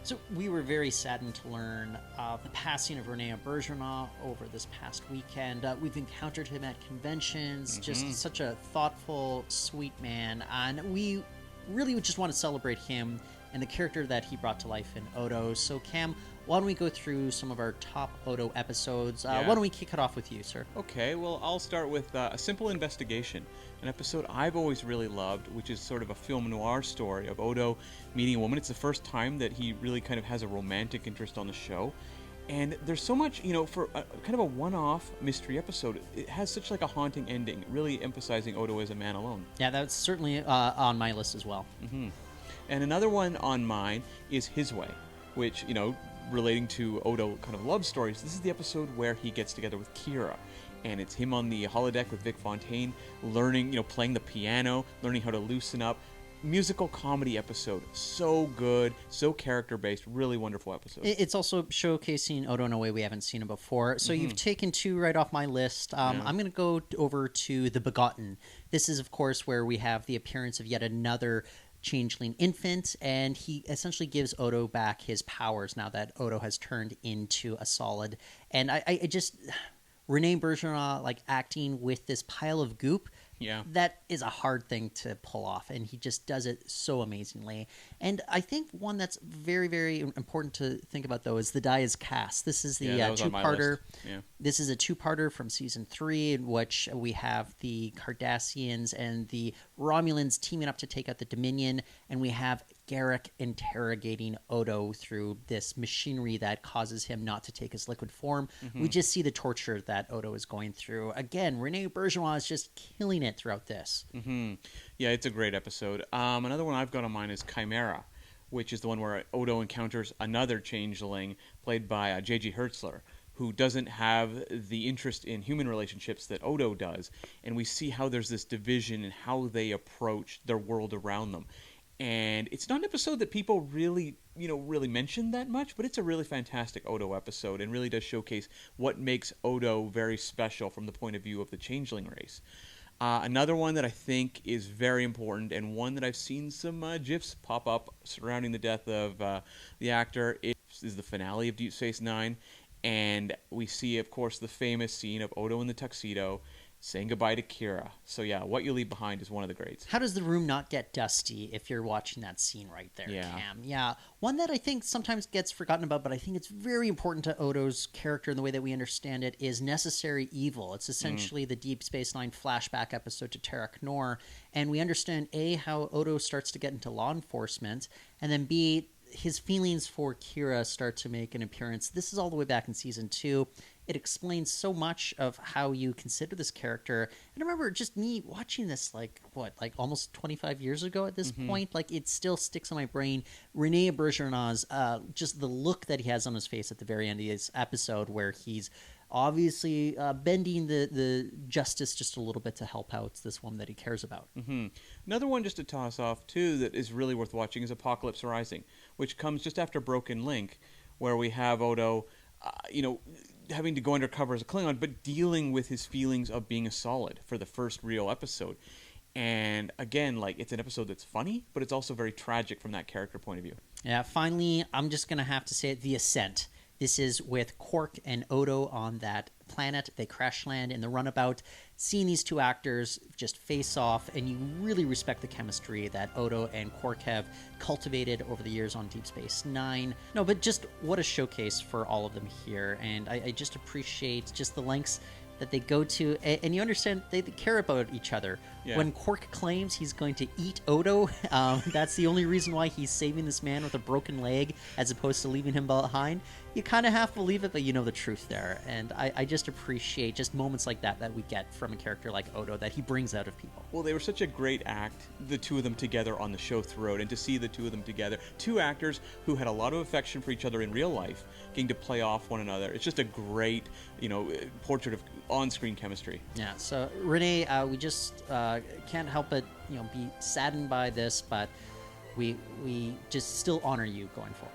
So we were very saddened to learn of the passing of Rene Auberjonois over this past weekend. We've encountered him at conventions, just such a thoughtful, sweet man, and we really would just want to celebrate him and the character that he brought to life in Odo. So Cam, why don't we go through some of our top Odo episodes? Why don't we kick it off with you, sir? Okay, well, I'll start with A Simple Investigation, an episode I've always really loved, which is sort of a film noir story of Odo meeting a woman. It's the first time that he really kind of has a romantic interest on the show. And there's so much, for kind of a one-off mystery episode, it has such like a haunting ending, really emphasizing Odo as a man alone. Yeah, that's certainly on my list as well. And another one on mine is His Way, which, relating to Odo kind of love stories. This is the episode where he gets together with Kira, and it's him on the holodeck with Vic Fontaine, learning, playing the piano, learning how to loosen up. Musical comedy episode. So good, so character-based, really wonderful episode. It's also showcasing Odo in a way we haven't seen him before. So you've taken two right off my list. I'm going to go over to The Begotten. This is, of course, where we have the appearance of yet another changeling infant, and he essentially gives Odo back his powers now that Odo has turned into a solid. And I just... Rene Auberjonois, like, acting with this pile of goop, that is a hard thing to pull off, and he just does it so amazingly. And I think one that's very, very important to think about, though, is The Die Is Cast. This is the two-parter. This is a two-parter from season 3, in which we have the Cardassians and the Romulans teaming up to take out the Dominion, and we have Garrick interrogating Odo through this machinery that causes him not to take his liquid form. We just see the torture that Odo is going through. Again, Rene Auberjonois is just killing it throughout this. Yeah, it's a great episode. Another one I've got on mine is Chimera, which is the one where Odo encounters another changeling played by J.G. Hertzler, who doesn't have the interest in human relationships that Odo does. And we see how there's this division in how they approach their world around them. And it's not an episode that people really mention that much, but it's a really fantastic Odo episode and really does showcase what makes Odo very special from the point of view of the changeling race. Another one that I think is very important, and one that I've seen some GIFs pop up surrounding the death of the actor, is the finale of Deep Space Nine. And we see, of course, the famous scene of Odo in the tuxedo saying goodbye to Kira. So yeah, What You Leave Behind is one of the greats. How does the room not get dusty if you're watching that scene right there, Cam? Yeah. One that I think sometimes gets forgotten about, but I think it's very important to Odo's character and the way that we understand it, is Necessary Evil. It's essentially the Deep Space Nine flashback episode to Tarek Noor, and we understand, A, how Odo starts to get into law enforcement, and then B, his feelings for Kira start to make an appearance. This is all the way back in season 2. It explains so much of how you consider this character. And I remember just me watching this, like almost 25 years ago at this point. Like, it still sticks in my brain. Rene Auberjonois, just the look that he has on his face at the very end of this episode, where he's obviously bending the justice just a little bit to help out this woman that he cares about. Another one just to toss off, too, that is really worth watching is Apocalypse Rising, which comes just after Broken Link, where we have Odo, having to go undercover as a Klingon, but dealing with his feelings of being a solid for the first real episode. And again, like, it's an episode that's funny, but it's also very tragic from that character point of view. Yeah, finally, I'm just going to have to say it, The Ascent. This is with Quark and Odo on that planet. They crash land in the runabout. Seeing these two actors just face off, and you really respect the chemistry that Odo and Quark have cultivated over the years on Deep Space Nine. No, but just what a showcase for all of them here. And I just appreciate just the lengths that they go to, and you understand they care about each other. Yeah. When Quark claims he's going to eat Odo, that's the only reason why he's saving this man with a broken leg as opposed to leaving him behind. You kind of have to believe it, but you know the truth there. And I just appreciate just moments like that we get from a character like Odo that he brings out of people. Well, they were such a great act, the two of them together on the show throughout, and to see the two of them together, two actors who had a lot of affection for each other in real life, getting to play off one another. It's just a great, portrait of on-screen chemistry. Yeah, so Rene, we just can't help but, be saddened by this, but we just still honor you going forward.